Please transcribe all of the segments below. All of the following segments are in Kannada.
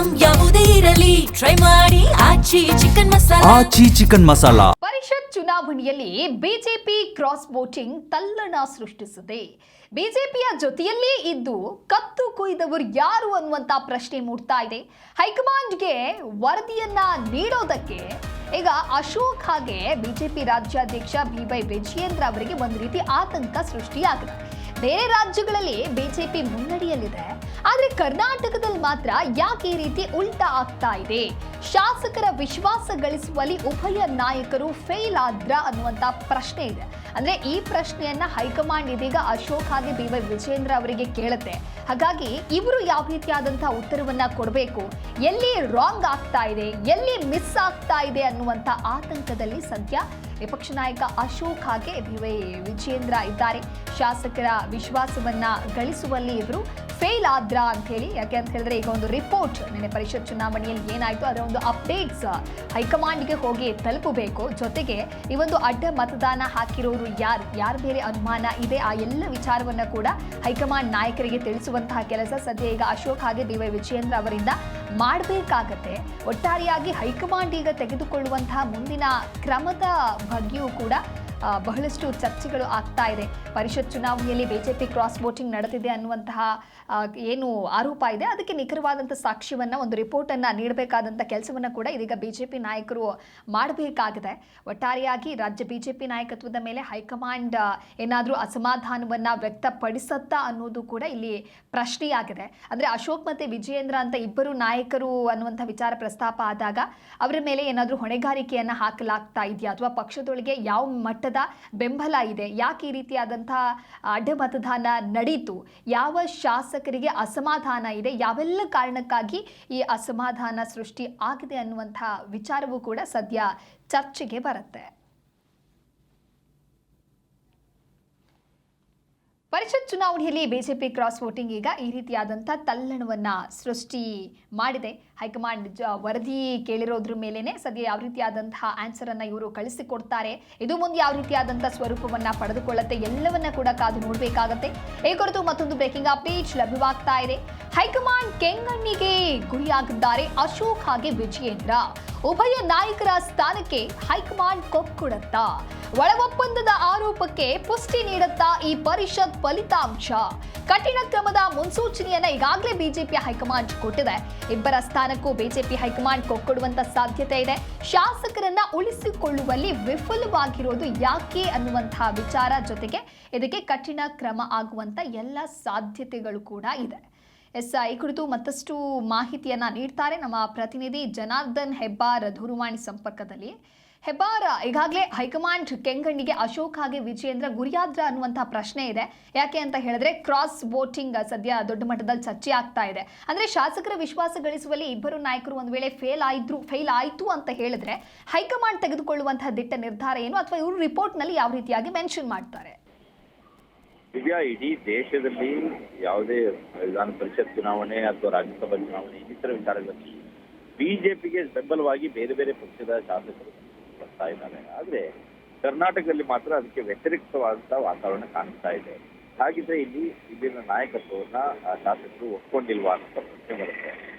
ಐಟಂ ಯಾವುದೇ ಇರಲಿ ಟ್ರೈ ಮಾಡಿ ಆಚಿ ಚಿಕನ್ ಮಸಾಲಾ. ಪರಿಷತ್ ಚುನಾವಣೆಯಲ್ಲಿ ಬಿಜೆಪಿ ಕ್ರಾಸ್ ವೋಟಿಂಗ್ ತಲ್ಲಣ ಸೃಷ್ಟಿಸಿದೆ. ಬಿಜೆಪಿಯ ಜೊತೆಯಲ್ಲೇ ಇದ್ದು ಕತ್ತು ಕೊಯ್ದವರು ಯಾರು ಅನ್ನುವಂತ ಪ್ರಶ್ನೆ ಮೂಡ್ತಾ ಇದೆ. ಹೈಕಮಾಂಡ್ಗೆ ವರದಿಯನ್ನ ನೀಡೋದಕ್ಕೆ ಈಗ ಅಶೋಕ್ ಹಾಗೆ ಬಿಜೆಪಿ ರಾಜ್ಯಾಧ್ಯಕ್ಷ ಬಿ.ವೈ. ವಿಜಯೇಂದ್ರ ಅವರಿಗೆ ಒಂದು ರೀತಿ ಆತಂಕ ಸೃಷ್ಟಿಯಾಗಿದೆ. ಬೇರೆ ರಾಜ್ಯಗಳಲ್ಲಿ ಬಿಜೆಪಿ ಮುನ್ನಡೆಯಲ್ಲಿದೆ, ಆದ್ರೆ ಕರ್ನಾಟಕದಲ್ಲಿ ಮಾತ್ರ ಯಾಕೆ ಈ ರೀತಿ ಉಲ್ಟಾ ಆಗ್ತಾ ಇದೆ? ಶಾಸಕರ ವಿಶ್ವಾಸ ಗಳಿಸುವಲ್ಲಿ ಉಭಯ ನಾಯಕರು ಫೇಲ್ ಆದ್ರ ಅನ್ನುವಂತ ಪ್ರಶ್ನೆ ಇದೆ. ಅಂದ್ರೆ ಈ ಪ್ರಶ್ನೆಯನ್ನ ಹೈಕಮಾಂಡ್ ಇದೀಗ ಅಶೋಕ್ ಹಾಗೆ ಬಿ.ವೈ. ವಿಜಯೇಂದ್ರ ಅವರಿಗೆ ಕೇಳುತ್ತೆ. ಹಾಗಾಗಿ ಇವರು ಯಾವ ರೀತಿಯಾದಂತಹ ಉತ್ತರವನ್ನ ಕೊಡಬೇಕು, ಎಲ್ಲಿ ರಾಂಗ್ ಆಗ್ತಾ ಇದೆ, ಎಲ್ಲಿ ಮಿಸ್ ಆಗ್ತಾ ಇದೆ ಅನ್ನುವಂತ ಆತಂಕದಲ್ಲಿ ಸದ್ಯ ವಿಪಕ್ಷ ನಾಯಕ ಅಶೋಕ್ ಹಾಗೆ ಬಿ.ವೈ. ವಿಜಯೇಂದ್ರ ಇದ್ದಾರೆ. ಶಾಸಕರ ವಿಶ್ವಾಸವನ್ನ ಗಳಿಸುವಲ್ಲಿ ಇವರು ಫೇಲ್ ಆದ್ರ ಅಂತ ಹೇಳಿ, ಯಾಕೆ ಅಂತ ಹೇಳಿದ್ರೆ ಈಗ ಒಂದು ರಿಪೋರ್ಟ್ ನಿನ್ನೆ ಪರಿಷತ್ ಚುನಾವಣೆಯಲ್ಲಿ ಏನಾಯ್ತು ಅದರ ಒಂದು ಅಪ್ಡೇಟ್ಸ್ ಹೈಕಮಾಂಡ್ಗೆ ಹೋಗಿ ತಲುಪಬೇಕು. ಜೊತೆಗೆ ಈ ಒಂದು ಅಡ್ಡ ಮತದಾನ ಹಾಕಿರೋರು ಯಾರ ಬೇರೆ ಅನುಮಾನ ಇದೆ ಆ ಎಲ್ಲ ವಿಚಾರವನ್ನ ಕೂಡ ಹೈಕಮಾಂಡ್ ನಾಯಕರಿಗೆ ತಿಳಿಸುವಂತಹ ಕೆಲಸ ಸದ್ಯ ಈಗ ಅಶೋಕ್ ಹಾಗೆ ಬಿ.ವೈ. ವಿಜಯೇಂದ್ರ ಅವರಿಂದ ಮಾಡಬೇಕಾಗತ್ತೆ. ಒಟ್ಟಾರೆಯಾಗಿ ಹೈಕಮಾಂಡ್ ಈಗ ತೆಗೆದುಕೊಳ್ಳುವಂತಹ ಮುಂದಿನ ಕ್ರಮದ ಬಗ್ಗೆಯೂ ಕೂಡ ಬಹಳಷ್ಟು ಚರ್ಚೆಗಳು ಆಗ್ತಾ ಇದೆ. ಪರಿಷತ್ ಚುನಾವಣೆಯಲ್ಲಿ ಬಿಜೆಪಿ ಕ್ರಾಸ್ ವೋಟಿಂಗ್ ನಡೆದಿದೆ ಅನ್ನುವಂತಹ ಏನು ಆರೋಪ ಇದೆ, ಅದಕ್ಕೆ ನಿಖರವಾದಂಥ ಸಾಕ್ಷ್ಯವನ್ನ ಒಂದು ರಿಪೋರ್ಟ್ ಅನ್ನ ನೀಡಬೇಕಾದಂಥ ಕೆಲಸವನ್ನ ಕೂಡ ಇದೀಗ ಬಿಜೆಪಿ ನಾಯಕರು ಮಾಡಬೇಕಾಗಿದೆ. ಒಟ್ಟಾರೆಯಾಗಿ ರಾಜ್ಯ ಬಿಜೆಪಿ ನಾಯಕತ್ವದ ಮೇಲೆ ಹೈಕಮಾಂಡ್ ಏನಾದರೂ ಅಸಮಾಧಾನವನ್ನ ವ್ಯಕ್ತಪಡಿಸತ್ತಾ ಅನ್ನೋದು ಕೂಡ ಇಲ್ಲಿ ಪ್ರಶ್ನೆಯಾಗಿದೆ. ಅಂದ್ರೆ ಅಶೋಕ್ ಮತ್ತೆ ವಿಜಯೇಂದ್ರ ಅಂತ ಇಬ್ಬರು ನಾಯಕರು ಅನ್ನುವಂಥ ವಿಚಾರ ಪ್ರಸ್ತಾಪ ಆದಾಗ ಅವರ ಮೇಲೆ ಏನಾದರೂ ಹೊಣೆಗಾರಿಕೆಯನ್ನ ಹಾಕಲಾಗ್ತಾ ಇದೆಯಾ, ಅಥವಾ ಪಕ್ಷದೊಳಗೆ ಯಾವ ಮಟ್ಟದ ಬೆಂಬಲ ಇದೆ, ಯಾಕೆ ಈ ರೀತಿಯಾದಂತಹ ಅಡ್ಡ ಮತದಾನ ನಡೀತು, ಯಾವ ಶಾಸಕರಿಗೆ ಅಸಮಾಧಾನ ಇದೆ, ಯಾವೆಲ್ಲ ಕಾರಣಕ್ಕಾಗಿ ಈ ಅಸಮಾಧಾನ ಸೃಷ್ಟಿ ಆಗಿದೆ ಅನ್ನುವಂತಹ ವಿಚಾರವೂ ಕೂಡ ಸದ್ಯ ಚರ್ಚೆಗೆ ಬರುತ್ತೆ. ಪರಿಷತ್ ಚುನಾವಣೆಯಲ್ಲಿ ಬಿಜೆಪಿ ಕ್ರಾಸ್ ವೋಟಿಂಗ್ ಈಗ ಈ ರೀತಿಯಾದಂಥ ತಲ್ಲಣವನ್ನ ಸೃಷ್ಟಿ ಮಾಡಿದೆ. ಹೈಕಮಾಂಡ್ ವರದಿ ಕೇಳಿರೋದ್ರ ಮೇಲೇನೆ ಸದ್ಯ ಯಾವ ರೀತಿಯಾದಂತಹ ಆನ್ಸರ್ ಅನ್ನ ಇವರು ಕಳಿಸಿಕೊಡ್ತಾರೆ, ಇದು ಮುಂದೆ ಯಾವ ರೀತಿಯಾದಂತಹ ಸ್ವರೂಪವನ್ನ ಪಡೆದುಕೊಳ್ಳುತ್ತೆ, ಎಲ್ಲವನ್ನ ಕೂಡ ಕಾದು ನೋಡಬೇಕಾಗತ್ತೆ. ಈ ಕುರಿತು ಮತ್ತೊಂದು ಬ್ರೇಕಿಂಗ್ ಅಪ್ಡೇಟ್ ಲಭ್ಯವಾಗ್ತಾ ಇದೆ. ಹೈಕಮಾಂಡ್ ಕೆಂಗಣ್ಣಿಗೆ ಗುರಿಯಾಗಿದ್ದಾರೆ ಅಶೋಕ್ ಹಾಗೆ ವಿಜಯೇಂದ್ರ. ಉಭಯ ನಾಯಕರ ಸ್ಥಾನಕ್ಕೆ ಹೈಕಮಾಂಡ್ ಕೊಕ್ಕುಡುತ್ತಾ? ಒಳ ಒಪ್ಪಂದದ ಆರೋಪಕ್ಕೆ ಪುಷ್ಟಿ ನೀಡುತ್ತಾ ಈ ಪರಿಷತ್ ಫಲಿತಾಂಶ? ಕಠಿಣ ಕ್ರಮದ ಮುನ್ಸೂಚನೆಯನ್ನ ಈಗಾಗಲೇ ಬಿಜೆಪಿ ಹೈಕಮಾಂಡ್ ಕೊಟ್ಟಿದೆ. ಇಬ್ಬರ ಸ್ಥಾನಕ್ಕೂ ಬಿಜೆಪಿ ಹೈಕಮಾಂಡ್ ಕೊಕ್ಕುಡುವಂತ ಸಾಧ್ಯತೆ ಇದೆ. ಶಾಸಕರನ್ನ ಉಳಿಸಿಕೊಳ್ಳುವಲ್ಲಿ ವಿಫಲವಾಗಿರೋದು ಯಾಕೆ ಅನ್ನುವಂತಹ ವಿಚಾರ ಜೊತೆಗೆ ಇದಕ್ಕೆ ಕಠಿಣ ಕ್ರಮ ಆಗುವಂತ ಎಲ್ಲ ಸಾಧ್ಯತೆಗಳು ಕೂಡ ಇದೆ. ಈ ಕುರಿತು ಮತ್ತಷ್ಟು ಮಾಹಿತಿಯನ್ನ ನೀಡ್ತಾರೆ ನಮ್ಮ ಪ್ರತಿನಿಧಿ ಜನಾರ್ದನ್ ಹೆಬ್ಬಾರ್ ದೂರವಾಣಿ ಸಂಪರ್ಕದಲ್ಲಿ. ಹೆಬ್ಬಾರ್, ಈಗಾಗಲೇ ಹೈಕಮಾಂಡ್ ಕೆಂಗಣ್ಣಿಗೆ ಅಶೋಕ್ ಹಾಗೆ ವಿಜಯೇಂದ್ರ ಗುರಿಯಾದ್ರ ಅನ್ನುವಂತಹ ಪ್ರಶ್ನೆ ಇದೆ. ಯಾಕೆ ಅಂತ ಹೇಳಿದ್ರೆ ಕ್ರಾಸ್ ವೋಟಿಂಗ್ ಸದ್ಯ ದೊಡ್ಡ ಮಟ್ಟದಲ್ಲಿ ಚರ್ಚೆ ಆಗ್ತಾ ಇದೆ. ಅಂದ್ರೆ ಶಾಸಕರ ವಿಶ್ವಾಸ ಗಳಿಸುವಲ್ಲಿ ಇಬ್ಬರು ನಾಯಕರು ಒಂದು ವೇಳೆ ಫೇಲ್ ಆಯ್ತು ಅಂತ ಹೇಳಿದ್ರೆ ಹೈಕಮಾಂಡ್ ತೆಗೆದುಕೊಳ್ಳುವಂತಹ ದಿಟ್ಟ ನಿರ್ಧಾರ ಏನು, ಅಥವಾ ಇವರು ರಿಪೋರ್ಟ್ ನಲ್ಲಿ ಯಾವ ರೀತಿಯಾಗಿ ಮೆನ್ಷನ್ ಮಾಡ್ತಾರೆ? ದಿವ್ಯಾ, ಇಡೀ ದೇಶದಲ್ಲಿ ಯಾವುದೇ ವಿಧಾನ ಪರಿಷತ್ ಚುನಾವಣೆ ಅಥವಾ ರಾಜ್ಯಸಭಾ ಚುನಾವಣೆ ಇನ್ನಿತರ ವಿಚಾರಗಳಲ್ಲಿ ಬಿಜೆಪಿಗೆ ಬೆಂಬಲವಾಗಿ ಬೇರೆ ಬೇರೆ ಪಕ್ಷದ ಶಾಸಕರು ಬರ್ತಾ ಇದ್ದಾರೆ. ಆದ್ರೆ ಕರ್ನಾಟಕದಲ್ಲಿ ಮಾತ್ರ ಅದಕ್ಕೆ ವ್ಯತಿರಿಕ್ತವಾದಂತಹ ವಾತಾವರಣ ಕಾಣಿಸ್ತಾ ಇದೆ. ಹಾಗಿದ್ರೆ ಇಲ್ಲಿನ ನಾಯಕತ್ವವನ್ನ ಶಾಸಕರು ಒಪ್ಕೊಂಡಿಲ್ವಾ ಅಂತ ಪ್ರಶ್ನೆ ಬರುತ್ತೆ.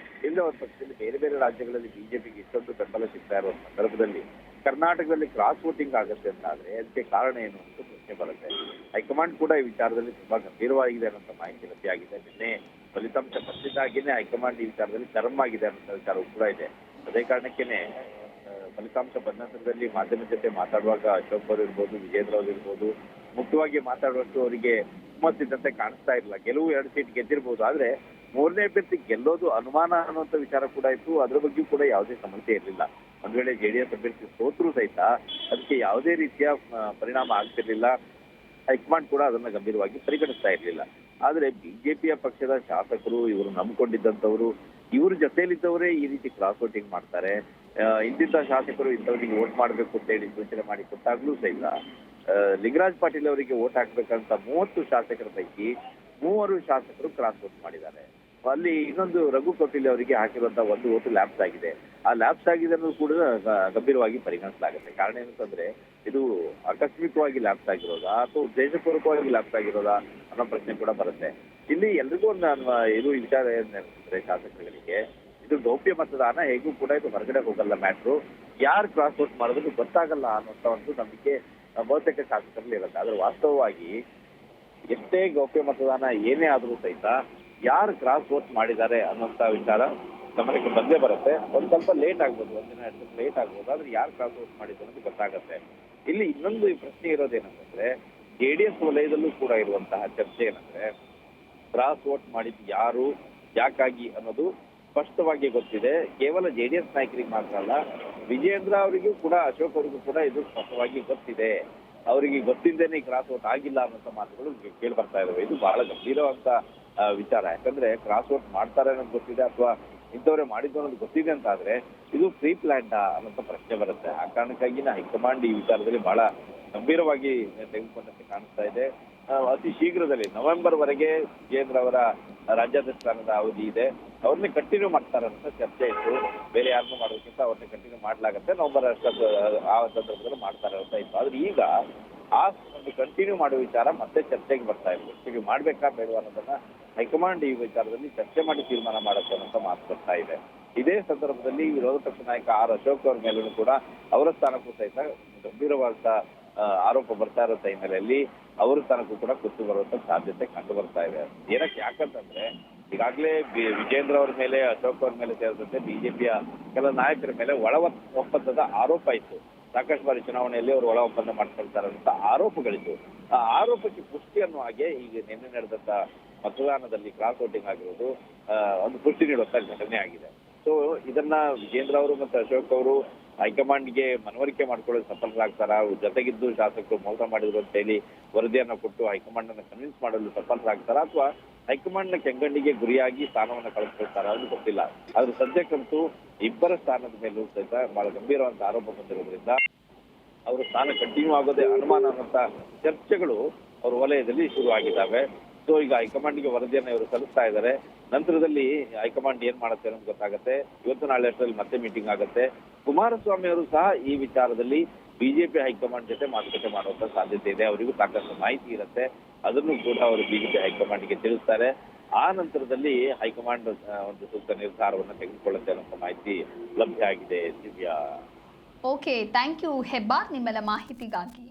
ಇಲ್ಲ, ಒಂದು ಪಕ್ಷದಲ್ಲಿ ಬೇರೆ ಬೇರೆ ರಾಜ್ಯಗಳಲ್ಲಿ ಬಿಜೆಪಿಗೆ ಇಷ್ಟೊಂದು ಬೆಂಬಲ ಸಿಗ್ತಾ ಇರುವ ಸಂದರ್ಭದಲ್ಲಿ ಕರ್ನಾಟಕದಲ್ಲಿ ಕ್ರಾಸ್ ವೋಟಿಂಗ್ ಆಗುತ್ತೆ ಅಂತಾದ್ರೆ ಅದಕ್ಕೆ ಕಾರಣ ಏನು ಅಂತ ಪ್ರಶ್ನೆ ಬರುತ್ತೆ. ಹೈಕಮಾಂಡ್ ಕೂಡ ಈ ವಿಚಾರದಲ್ಲಿ ತುಂಬಾ ಗಂಭೀರವಾಗಿದೆ ಅನ್ನೋ ಮಾಹಿತಿ ಲಭ್ಯವಾಗಿದೆ. ನಿನ್ನೆ ಫಲಿತಾಂಶ ಬಂದಿದ್ದಾಗೇನೆ ಹೈಕಮಾಂಡ್ ಈ ವಿಚಾರದಲ್ಲಿ ಗರಂ ಆಗಿದೆ ಅನ್ನೋ ವಿಚಾರವೂ ಕೂಡ ಇದೆ. ಅದೇ ಕಾರಣಕ್ಕೇನೆ ಫಲಿತಾಂಶ ಬಂದ ನಂತರದಲ್ಲಿ ಮಾಧ್ಯಮದ ಜೊತೆ ಮಾತಾಡುವಾಗ ಅಶೋಕ್ ಅವರು ಇರ್ಬೋದು, ವಿಜೇಂದ್ರ ಅವರು ಇರ್ಬೋದು, ಮುಖ್ಯವಾಗಿ ಮಾತಾಡುವಷ್ಟು ಅವರಿಗೆ ಹುಮ್ಮಸ್ಸಿದ್ದಂತೆ ಕಾಣಿಸ್ತಾ ಇರಲಿಲ್ಲ. ಗೆಲುವು 2 ಸೀಟ್ ಗೆದ್ದಿರ್ಬೋದು, ಆದ್ರೆ 3ನೇ ಅಭ್ಯರ್ಥಿ ಗೆಲ್ಲೋದು ಅನುಮಾನ ಅನ್ನುವಂಥ ವಿಚಾರ ಕೂಡ ಇತ್ತು. ಅದ್ರ ಬಗ್ಗೆಯೂ ಕೂಡ ಯಾವುದೇ ಸಮಸ್ಯೆ ಇರಲಿಲ್ಲ. ಒಂದ್ ವೇಳೆ ಜೆಡಿಎಸ್ ಅಭ್ಯರ್ಥಿ ಸೋತ್ರೂ ಸಹಿತ ಅದಕ್ಕೆ ಯಾವುದೇ ರೀತಿಯ ಪರಿಣಾಮ ಆಗ್ತಿರ್ಲಿಲ್ಲ. ಹೈಕಮಾಂಡ್ ಕೂಡ ಅದನ್ನ ಗಂಭೀರವಾಗಿ ಪರಿಗಣಿಸ್ತಾ ಇರಲಿಲ್ಲ. ಆದ್ರೆ ಬಿಜೆಪಿಯ ಪಕ್ಷದ ಶಾಸಕರು, ಇವರು ನಂಬಿಕೊಂಡಿದ್ದಂಥವ್ರು, ಇವ್ರ ಜೊತೆಯಲ್ಲಿದ್ದವರೇ ಈ ರೀತಿ ಕ್ರಾಸ್ ವೋಟಿಂಗ್ ಮಾಡ್ತಾರೆ. ಇಂತಿಂತ ಶಾಸಕರು ಇಂಥವ್ರಿಗೆ ವೋಟ್ ಮಾಡ್ಬೇಕು ಅಂತ ಹೇಳಿ ಸೂಚನೆ ಮಾಡಿ ಕೊಟ್ಟಾಗ್ಲೂ ಸಹಿತ ಲಿಂಗರಾಜ್ ಪಾಟೀಲ್ ಅವರಿಗೆ ವೋಟ್ ಹಾಕ್ಬೇಕಂತ 30 ಶಾಸಕರ ಪೈಕಿ 3 ಶಾಸಕರು ಕ್ರಾಸ್ ವೋಟ್ ಮಾಡಿದ್ದಾರೆ. ಅಲ್ಲಿ ಇನ್ನೊಂದು ರಘು ಕೌಟಿಲ್ಯ ಅವರಿಗೆ ಹಾಕಿರುವಂತಹ 1 ವೋಟ್ ಲ್ಯಾಪ್ಸ್ ಆಗಿದೆ. ಆ ಲ್ಯಾಪ್ಸ್ ಆಗಿದೆ ಅನ್ನೋದು ಕೂಡ ಗಂಭೀರವಾಗಿ ಪರಿಗಣಿಸಲಾಗುತ್ತೆ. ಕಾರಣ ಏನಂತಂದ್ರೆ ಇದು ಆಕಸ್ಮಿಕವಾಗಿ ಲ್ಯಾಪ್ಸ್ ಆಗಿರೋದಾ ಅಥವಾ ಉದ್ದೇಶಪೂರ್ವಕವಾಗಿ ಲ್ಯಾಪ್ಸ್ ಆಗಿರೋದಾ ಅನ್ನೋ ಪ್ರಶ್ನೆ ಕೂಡ ಬರುತ್ತೆ. ಇಲ್ಲಿ ಎಲ್ರಿಗೂ ಒಂದು ಇದು ವಿಚಾರ ಏನಂದ್ರೆ ಶಾಸಕರಿಗೆ ಇದು ಗೌಪ್ಯ ಮತದಾನ, ಹೇಗೂ ಕೂಡ ಇದು ಹೊರಗಡೆ ಹೋಗಲ್ಲ ಮ್ಯಾಟ್ರು. ಯಾರು ಕ್ರಾಸ್ ವೋಟ್ ಮಾಡೋದನ್ನು ಗೊತ್ತಾಗಲ್ಲ ಅನ್ನೋಂಥ ಒಂದು ನಂಬಿಕೆ ಬಹುತೇಕ ಶಾಸಕರಲ್ಲಿ ಇರುತ್ತೆ. ಆದ್ರೆ ವಾಸ್ತವವಾಗಿ ಎಷ್ಟೇ ಗೌಪ್ಯ ಮತದಾನ ಏನೇ ಆದ್ರೂ ಸಹಿತ ಯಾರು ಕ್ರಾಸ್ ವೋಟ್ ಮಾಡಿದ್ದಾರೆ ಅನ್ನೋಂಥ ವಿಚಾರ ಗಮನಕ್ಕೆ ಬಂದೇ ಬರುತ್ತೆ. ಒಂದ್ ಸ್ವಲ್ಪ ಲೇಟ್ ಆಗ್ಬೋದು, ಒಂದಿನ 2 ದಿನ ಲೇಟ್ ಆಗ್ಬೋದು, ಆದ್ರೆ ಯಾರು ಕ್ರಾಸ್ ವೋಟ್ ಮಾಡಿದ್ರು ಅನ್ನೋದು ಗೊತ್ತಾಗತ್ತೆ. ಇಲ್ಲಿ ಇನ್ನೊಂದು ಪ್ರಶ್ನೆ ಇರೋದೇನಂತಂದ್ರೆ, JDS ವಲಯದಲ್ಲೂ ಕೂಡ ಇರುವಂತಹ ಚರ್ಚೆ ಏನಂದ್ರೆ, ಕ್ರಾಸ್ ವೋಟ್ ಮಾಡಿದ್ದು ಯಾರು, ಯಾಕಾಗಿ ಅನ್ನೋದು ಸ್ಪಷ್ಟವಾಗಿ ಗೊತ್ತಿದೆ. ಕೇವಲ JDS ನಾಯಕರಿಗೆ ಮಾತ್ರ ಅಲ್ಲ, ವಿಜೇಂದ್ರ ಅವರಿಗೂ ಕೂಡ, ಅಶೋಕ್ ಅವರಿಗೂ ಕೂಡ ಇದು ಸ್ಪಷ್ಟವಾಗಿ ಗೊತ್ತಿದೆ. ಅವರಿಗೆ ಗೊತ್ತಿದ್ದೇನೆ ಕ್ರಾಸ್ ವೋಟ್ ಆಗಿಲ್ಲ ಅನ್ನೋಂಥ ಮಾತುಗಳು ಕೇಳಿ ಬರ್ತಾ ಇದಾವೆ. ಇದು ಬಹಳ ಗಂಭೀರವಂತ ವಿಚಾರ. ಯಾಕಂದ್ರೆ ಕ್ರಾಸ್ ವೋಟ್ ಮಾಡ್ತಾರೆ ಅನ್ನೋದು ಗೊತ್ತಿದೆ ಅಥವಾ ಇಂಥವ್ರೆ ಮಾಡಿದ್ದು ಅನ್ನೋದು ಗೊತ್ತಿದೆ ಅಂತ ಆದ್ರೆ ಇದು ಪ್ರೀ ಪ್ಲಾನ್ಡ್ ಅನ್ನೋಂಥ ಪ್ರಶ್ನೆ ಬರುತ್ತೆ. ಆ ಕಾರಣಕ್ಕಾಗಿ ಹೈಕಮಾಂಡ್ ಈ ವಿಚಾರದಲ್ಲಿ ಬಹಳ ಗಂಭೀರವಾಗಿ ತೆಗೆದುಕೊಂಡಂತೆ ಕಾಣಿಸ್ತಾ ಇದೆ. ಅತಿ ಶೀಘ್ರದಲ್ಲಿ ನವೆಂಬರ್ ವರೆಗೆ ವಿಜೇಂದ್ರ ಅವರ ರಾಜ್ಯಾಧ್ಯಕ್ಷ ಸ್ಥಾನದ ಅವಧಿ ಇದೆ, ಅವ್ರನ್ನೇ ಕಂಟಿನ್ಯೂ ಮಾಡ್ತಾರೆ ಅಂತ ಚರ್ಚೆ ಇತ್ತು. ಬೇರೆ ಯಾರನ್ನೂ ಮಾಡೋದಕ್ಕಿಂತ ಅವ್ರನ್ನೇ ಕಂಟಿನ್ಯೂ ಮಾಡ್ಲಾಗತ್ತೆ, ನವೆಂಬರ್ ಆ ಸಂದರ್ಭದಲ್ಲಿ ಮಾಡ್ತಾರೆ ಅಂತ ಇತ್ತು. ಆದ್ರೆ ಈಗ ಆ ಒಂದು ಕಂಟಿನ್ಯೂ ಮಾಡುವ ವಿಚಾರ ಮತ್ತೆ ಚರ್ಚೆಗೆ ಬರ್ತಾ ಇದೆ. ಈಗ ಮಾಡ್ಬೇಕಾ ಬೇಡವಾ ಅನ್ನೋದನ್ನ ಹೈಕಮಾಂಡ್ ಈ ವಿಚಾರದಲ್ಲಿ ಚರ್ಚೆ ಮಾಡಿ ತೀರ್ಮಾನ ಮಾಡುತ್ತೆ ಅನ್ನೋ ಮಾತು ಬರ್ತಾ ಇದೆ. ಇದೇ ಸಂದರ್ಭದಲ್ಲಿ ವಿರೋಧ ಪಕ್ಷ ನಾಯಕ ಅಶೋಕ್ ಅವ್ರ ಮೇಲೂ ಕೂಡ ಅವರ ಸ್ಥಾನಕ್ಕೂ ಸಹಿತ ಗಂಭೀರವಾದ ಆರೋಪ ಬರ್ತಾ ಇರೋ ಹಿನ್ನೆಲೆಯಲ್ಲಿ ಅವರ ಸ್ಥಾನಕ್ಕೂ ಕೂಡ ಕುತ್ತು ಬರುವಂತ ಸಾಧ್ಯತೆ ಕಂಡು ಬರ್ತಾ ಇದೆ. ಯಾಕಂತಂದ್ರೆ ಈಗಾಗಲೇ ವಿಜೇಂದ್ರ ಅವ್ರ ಮೇಲೆ, ಅಶೋಕ್ ಅವ್ರ ಮೇಲೆ ಸೇರಿದಂತೆ ಬಿಜೆಪಿಯ ಕೆಲ ನಾಯಕರ ಮೇಲೆ ಒಳ ಒಪ್ಪಂದದ ಆರೋಪ ಇತ್ತು. ಸಾಕಷ್ಟು ಬಾರಿ ಚುನಾವಣೆಯಲ್ಲಿ ಅವರು ಒಳ ಒಪ್ಪಂದ ಮಾಡ್ಕೊಳ್ತಾರೆ ಅಂತ ಆರೋಪಗಳಿತ್ತು. ಆ ಆರೋಪಕ್ಕೆ ಪುಷ್ಟಿ ಅನ್ನುವ ಹಾಗೆ ಈಗ ನಿನ್ನೆ ನಡೆದಂತ ಮತದಾನದಲ್ಲಿ ಕ್ರಾಸ್ ವೋಟಿಂಗ್ ಆಗಿರೋದು ಒಂದು ಪುಷ್ಟಿ ನೀಡುವಂತ ಘಟನೆ ಆಗಿದೆ. ಸೊ ಇದನ್ನ ವಿಜೇಂದ್ರ ಅವರು ಮತ್ತು ಅಶೋಕ್ ಅವರು ಹೈಕಮಾಂಡ್ಗೆ ಮನವರಿಕೆ ಮಾಡ್ಕೊಳ್ಳೋದು ಸಫಲರಾಗ್ತಾರ, ಜೊತೆಗಿದ್ದು ಶಾಸಕರು ಮೋಸ ಮಾಡಿದ್ರು ಅಂತ ಹೇಳಿ ವರದಿಯನ್ನ ಕೊಟ್ಟು ಹೈಕಮಾಂಡ್ ಅನ್ನ ಕನ್ವಿನ್ಸ್ ಮಾಡಲು ಸಫಲರಾಗ್ತಾರ, ಅಥವಾ ಹೈಕಮಾಂಡ್ ನ ಕೆಂಗಣ್ಣಿಗೆ ಗುರಿಯಾಗಿ ಸ್ಥಾನವನ್ನ ಕಳಿಸ್ಕೊಳ್ತಾರ ಅದು ಗೊತ್ತಿಲ್ಲ. ಆದ್ರೆ ಸದ್ಯಕ್ಕಂತೂ ಇಬ್ಬರ ಸ್ಥಾನದ ಮೇಲೂ ಸಹಿತ ಬಹಳ ಗಂಭೀರವಾದ ಆರೋಪ ಬಂದಿರೋದ್ರಿಂದ ಅವರ ಸ್ಥಾನ ಕಂಟಿನ್ಯೂ ಆಗೋದೇ ಅನುಮಾನ ಅನ್ನುವಂತ ಚರ್ಚೆಗಳು ಅವರ ವಲಯದಲ್ಲಿ ಶುರು ಆಗಿದ್ದಾವೆ. ಸೊ ಈಗ ಹೈಕಮಾಂಡ್ಗೆ ವರದಿಯನ್ನ ಇವರು ಸಲ್ಲಿಸ್ತಾ ಇದ್ದಾರೆ. ನಂತರದಲ್ಲಿ ಹೈಕಮಾಂಡ್ ಏನ್ ಮಾಡುತ್ತೆ ಅನ್ನೋದು ಗೊತ್ತಾಗುತ್ತೆ. ಇವತ್ತು ನಾಳೆ ಅಷ್ಟರಲ್ಲಿ ಮತ್ತೆ ಮೀಟಿಂಗ್ ಆಗುತ್ತೆ. ಕುಮಾರಸ್ವಾಮಿ ಅವರು ಸಹ ಈ ವಿಚಾರದಲ್ಲಿ ಬಿಜೆಪಿ ಹೈಕಮಾಂಡ್ ಜೊತೆ ಮಾತುಕತೆ ಮಾಡುವಂತ ಸಾಧ್ಯತೆ ಇದೆ. ಅವರಿಗೂ ಸಾಕಷ್ಟು ಮಾಹಿತಿ ಇರುತ್ತೆ, ಅದನ್ನು ಕೂಡ ಅವರು ಬಿಜೆಪಿ ಹೈಕಮಾಂಡ್ಗೆ ತಿಳಿಸ್ತಾರೆ. ಆ ನಂತರದಲ್ಲಿ ಹೈಕಮಾಂಡ್ ಒಂದು ಸೂಕ್ತ ನಿರ್ಧಾರವನ್ನು ತೆಗೆದುಕೊಳ್ಳುತ್ತೆ ಅನ್ನೋ ಮಾಹಿತಿ ಲಭ್ಯ ಆಗಿದೆ. Divya, okay, thank you Hebbar ನಿಮ್ಮೆಲ್ಲ ಮಾಹಿತಿಗಾಗಿ.